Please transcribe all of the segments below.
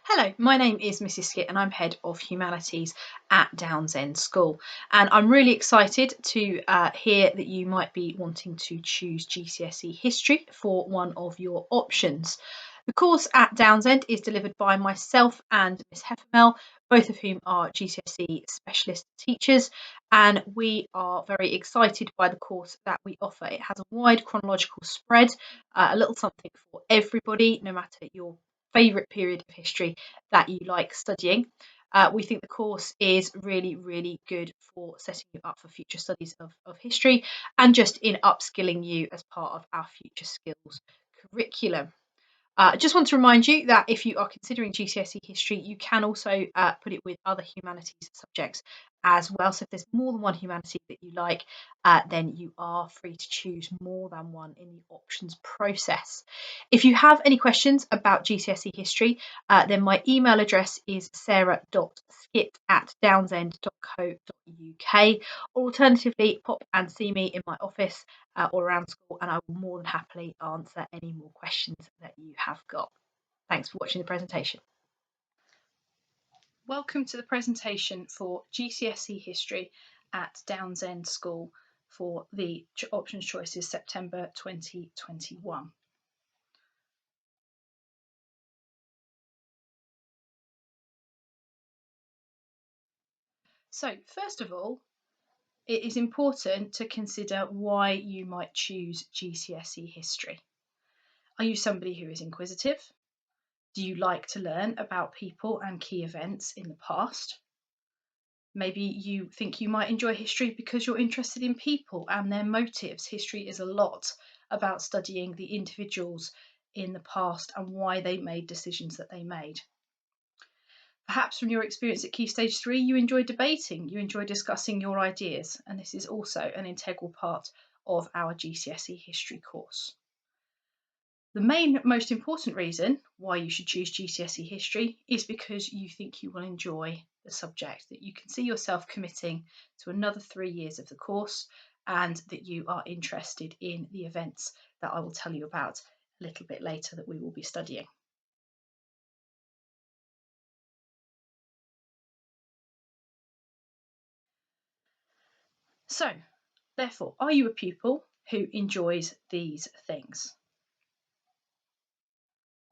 Hello, my name is Mrs. Skitt and I'm Head of Humanities at Downs End School. And I'm really excited to hear that you might be wanting to choose GCSE History for one of your options. The course at Downs End is delivered by myself and Miss Heffermel, both of whom are GCSE specialist teachers, and we are very excited by the course that we offer. It has a wide chronological spread, a little something for everybody, no matter your favourite period of history that you like studying. We think the course is really good for setting you up for future studies of history and just in upskilling you as part of our future skills curriculum. I just want to remind you that if you are considering GCSE history, you can also put it with other humanities subjects as well. So if there's more than one humanity that you like, then you are free to choose more than one in the options process. If you have any questions about GCSE history, then my email address is sarah.skit@downsend.co.uk, or alternatively pop and see me in my office or around school, and I will more than happily answer any more questions that you have got. Thanks for watching the presentation. Welcome to the presentation for GCSE History at Downs End School for the options choices September 2021. So first of all, it is important to consider why you might choose GCSE History. Are you somebody who is inquisitive? Do you like to learn about people and key events in the past? Maybe you think you might enjoy history because you're interested in people and their motives. History is a lot about studying the individuals in the past and why they made decisions that they made. Perhaps from your experience at Key Stage 3, you enjoy debating, you enjoy discussing your ideas, and this is also an integral part of our GCSE history course. The main, most important reason why you should choose GCSE history is because you think you will enjoy the subject, that you can see yourself committing to another 3 years of the course, and that you are interested in the events that I will tell you about a little bit later that we will be studying. So, therefore, are you a pupil who enjoys these things?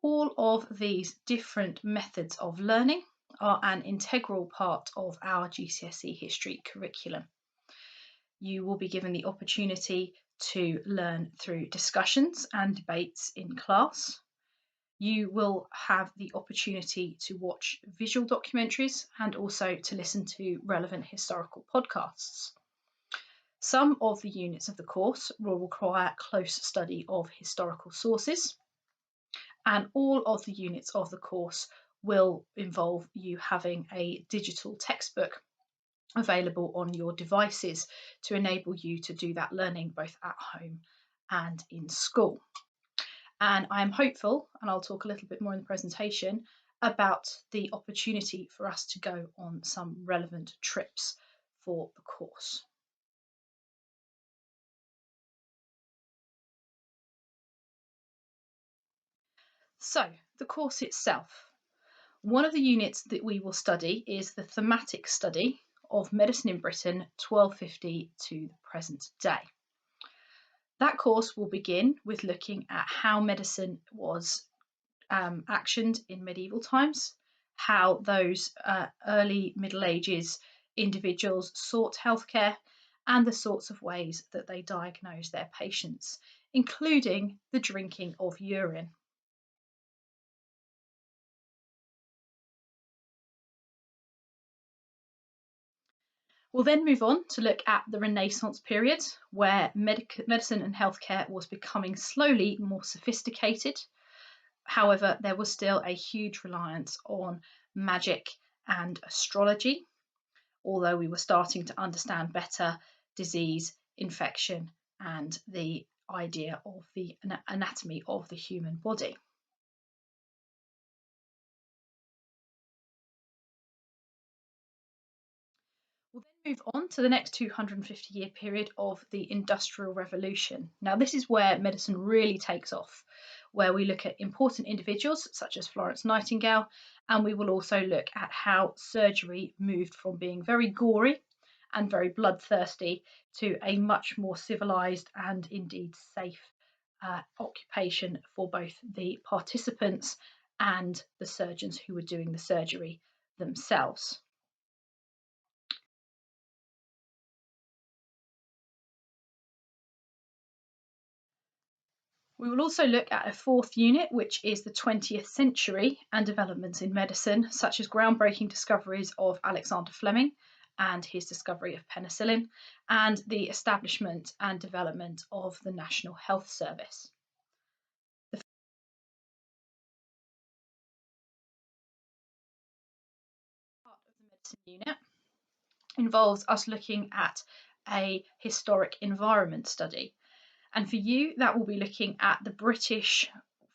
All of these different methods of learning are an integral part of our GCSE history curriculum. You will be given the opportunity to learn through discussions and debates in class. You will have the opportunity to watch visual documentaries and also to listen to relevant historical podcasts. Some of the units of the course will require close study of historical sources, and all of the units of the course will involve you having a digital textbook available on your devices to enable you to do that learning both at home and in school. And I'm hopeful, and I'll talk a little bit more in the presentation, about the opportunity for us to go on some relevant trips for the course. So, the course itself. One of the units that we will study is the thematic study of medicine in Britain 1250 to the present day. That course will begin with looking at how medicine was actioned in medieval times, how those early Middle Ages individuals sought healthcare, and the sorts of ways that they diagnosed their patients, including the drinking of urine. We'll then move on to look at the Renaissance period, where medicine and healthcare was becoming slowly more sophisticated. However, there was still a huge reliance on magic and astrology, although we were starting to understand better disease, infection, and the idea of the anatomy of the human body. We'll then move on to the next 250-year period of the Industrial Revolution. Now, this is where medicine really takes off, where we look at important individuals such as Florence Nightingale, and we will also look at how surgery moved from being very gory and very bloodthirsty to a much more civilised and indeed safe occupation for both the participants and the surgeons who were doing the surgery themselves. We will also look at a fourth unit, which is the 20th century and developments in medicine, such as groundbreaking discoveries of Alexander Fleming and his discovery of penicillin, and the establishment and development of the National Health Service. The part of the medicine unit involves us looking at a historic environment study. And for you, that will be looking at the British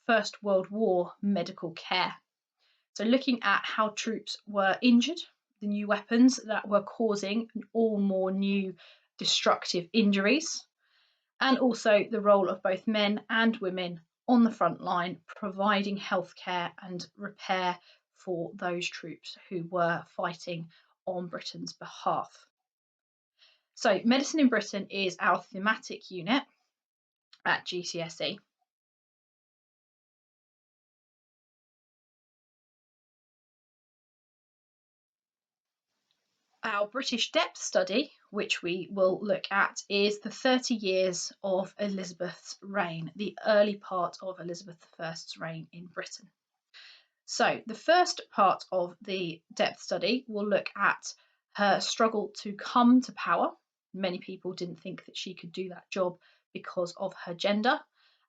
First World War medical care. So looking at how troops were injured, the new weapons that were causing all more new destructive injuries, and also the role of both men and women on the front line, providing healthcare and repair for those troops who were fighting on Britain's behalf. So medicine in Britain is our thematic unit at GCSE. Our British depth study, which we will look at, is the 30 years of Elizabeth's reign, the early part of Elizabeth I's reign in Britain. So the first part of the depth study will look at her struggle to come to power. Many people didn't think that she could do that job because of her gender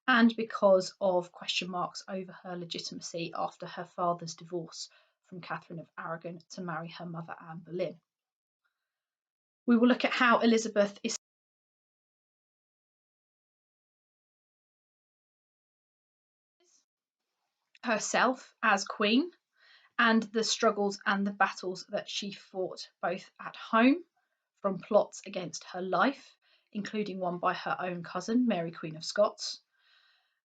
and because of question marks over her legitimacy after her father's divorce from Catherine of Aragon to marry her mother, Anne Boleyn. We will look at how Elizabeth is herself as queen and the struggles and the battles that she fought both at home, from plots against her life, including one by her own cousin, Mary Queen of Scots,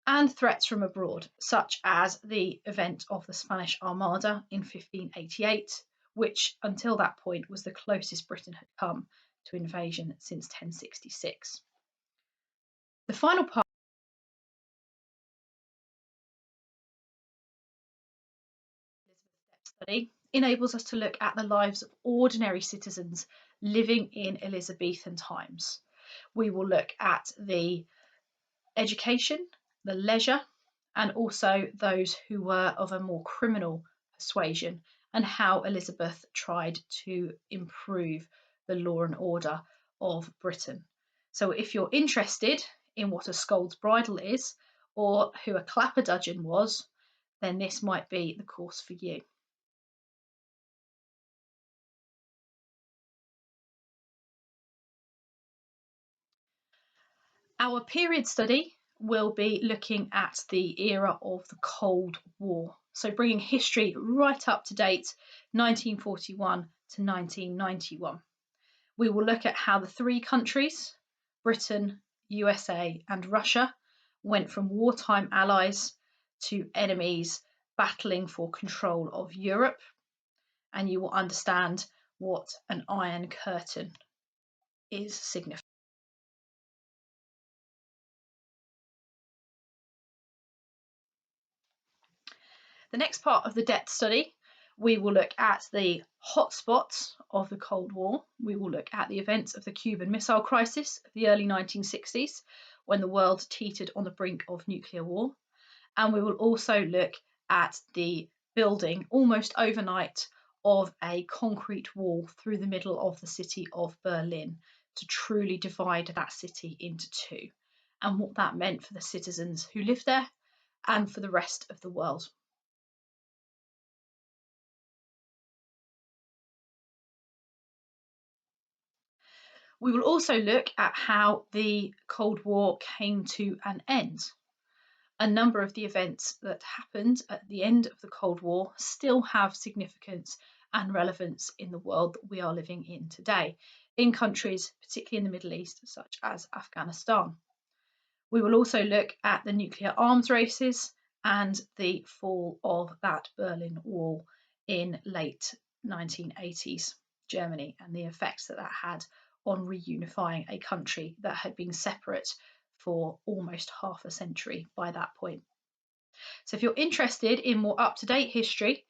and threats from abroad, such as the event of the Spanish Armada in 1588, which until that point was the closest Britain had come to invasion since 1066. The final part of Elizabeth's study enables us to look at the lives of ordinary citizens living in Elizabethan times. We will look at the education, the leisure, and also those who were of a more criminal persuasion, and how Elizabeth tried to improve the law and order of Britain. So if you're interested in what a scold's bridle is or who a clapper-dudgeon was, then this might be the course for you. Our period study will be looking at the era of the Cold War, so bringing history right up to date, 1941 to 1991. We will look at how the three countries, Britain, USA and Russia, went from wartime allies to enemies battling for control of Europe, and you will understand what an Iron Curtain is significant. The next part of the depth study, we will look at the hotspots of the Cold War. We will look at the events of the Cuban Missile Crisis of the early 1960s, when the world teetered on the brink of nuclear war. And we will also look at the building almost overnight of a concrete wall through the middle of the city of Berlin to truly divide that city into two, and what that meant for the citizens who lived there and for the rest of the world. We will also look at how the Cold War came to an end. A number of the events that happened at the end of the Cold War still have significance and relevance in the world that we are living in today, in countries, particularly in the Middle East, such as Afghanistan. We will also look at the nuclear arms races and the fall of that Berlin Wall in late 1980s Germany, and the effects that that had on reunifying a country that had been separate for almost half a century by that point. So if you're interested in more up-to-date history,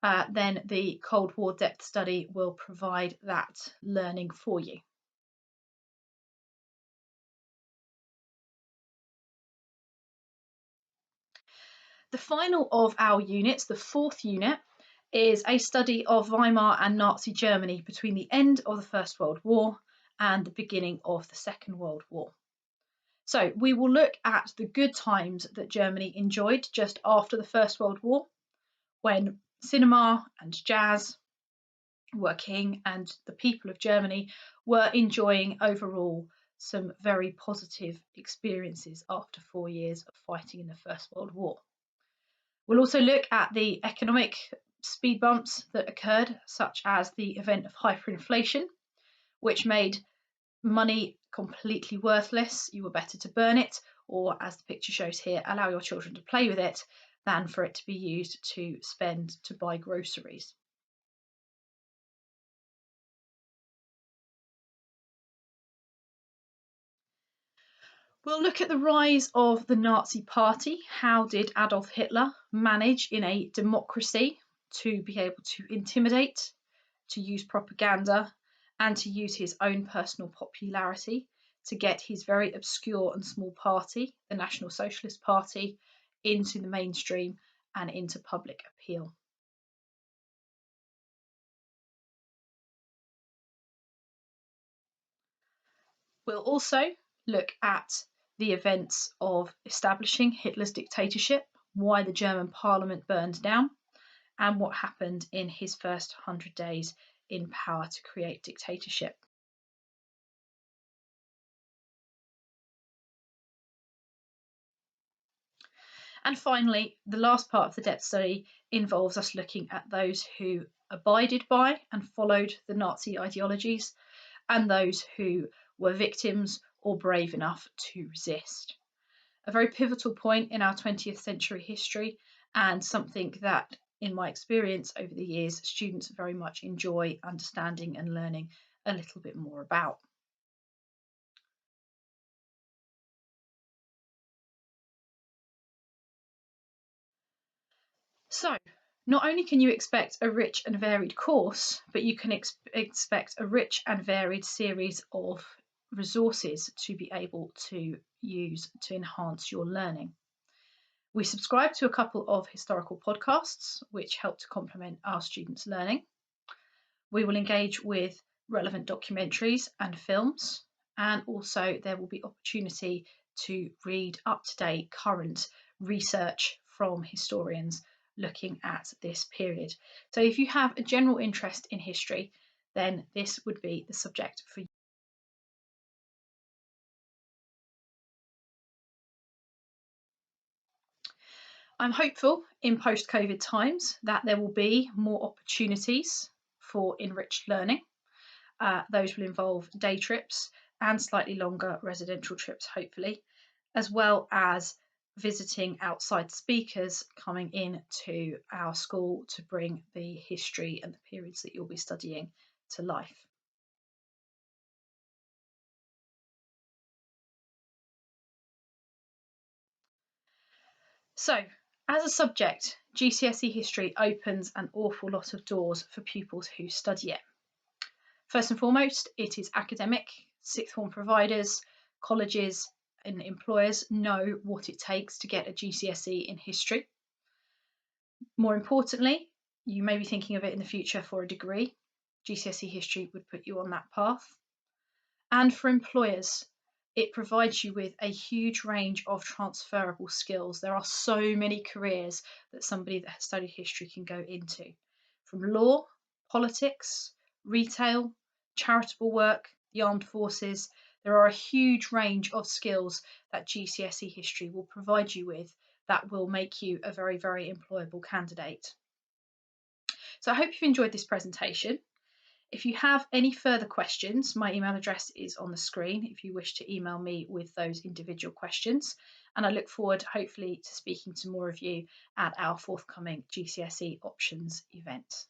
then the Cold War depth study will provide that learning for you. The final of our units, the fourth unit, is a study of Weimar and Nazi Germany between the end of the First World War and the beginning of the Second World War. So we will look at the good times that Germany enjoyed just after the First World War, when cinema and jazz were king and the people of Germany were enjoying overall some very positive experiences after 4 years of fighting in the First World War. We'll also look at the economic speed bumps that occurred, such as the event of hyperinflation, which made money completely worthless. You were better to burn it, or as the picture shows here, allow your children to play with it, than for it to be used to spend to buy groceries. We'll look at the rise of the Nazi Party. How did Adolf Hitler manage in a democracy to be able to intimidate, to use propaganda, and to use his own personal popularity to get his very obscure and small party, the National Socialist Party, into the mainstream and into public appeal. We'll also look at the events of establishing Hitler's dictatorship, why the German parliament burned down, and what happened in his first 100 days in power to create dictatorship. And finally, the last part of the depth study involves us looking at those who abided by and followed the Nazi ideologies and those who were victims or brave enough to resist. A very pivotal point in our 20th century history, and something that, in my experience over the years, students very much enjoy understanding and learning a little bit more about. So, not only can you expect a rich and varied course, but you can expect a rich and varied series of resources to be able to use to enhance your learning. We subscribe to a couple of historical podcasts which help to complement our students' learning. We will engage with relevant documentaries and films, and also there will be opportunity to read up-to-date current research from historians looking at this period. So if you have a general interest in history, then this would be the subject for you. I'm hopeful in post-COVID times that there will be more opportunities for enriched learning. Those will involve day trips and slightly longer residential trips, hopefully, as well as visiting outside speakers coming in to our school to bring the history and the periods that you'll be studying to life. So, as a subject, GCSE history opens an awful lot of doors for pupils who study it. First and foremost, it is academic. Sixth form providers, colleges, and employers know what it takes to get a GCSE in history. More importantly, you may be thinking of it in the future for a degree. GCSE history would put you on that path. And for employers, it provides you with a huge range of transferable skills. There are so many careers that somebody that has studied history can go into, from law, politics, retail, charitable work, the armed forces. There are a huge range of skills that GCSE history will provide you with that will make you a very, very employable candidate. So I hope you've enjoyed this presentation. If you have any further questions, my email address is on the screen if you wish to email me with those individual questions. And I look forward, hopefully, to speaking to more of you at our forthcoming GCSE options event.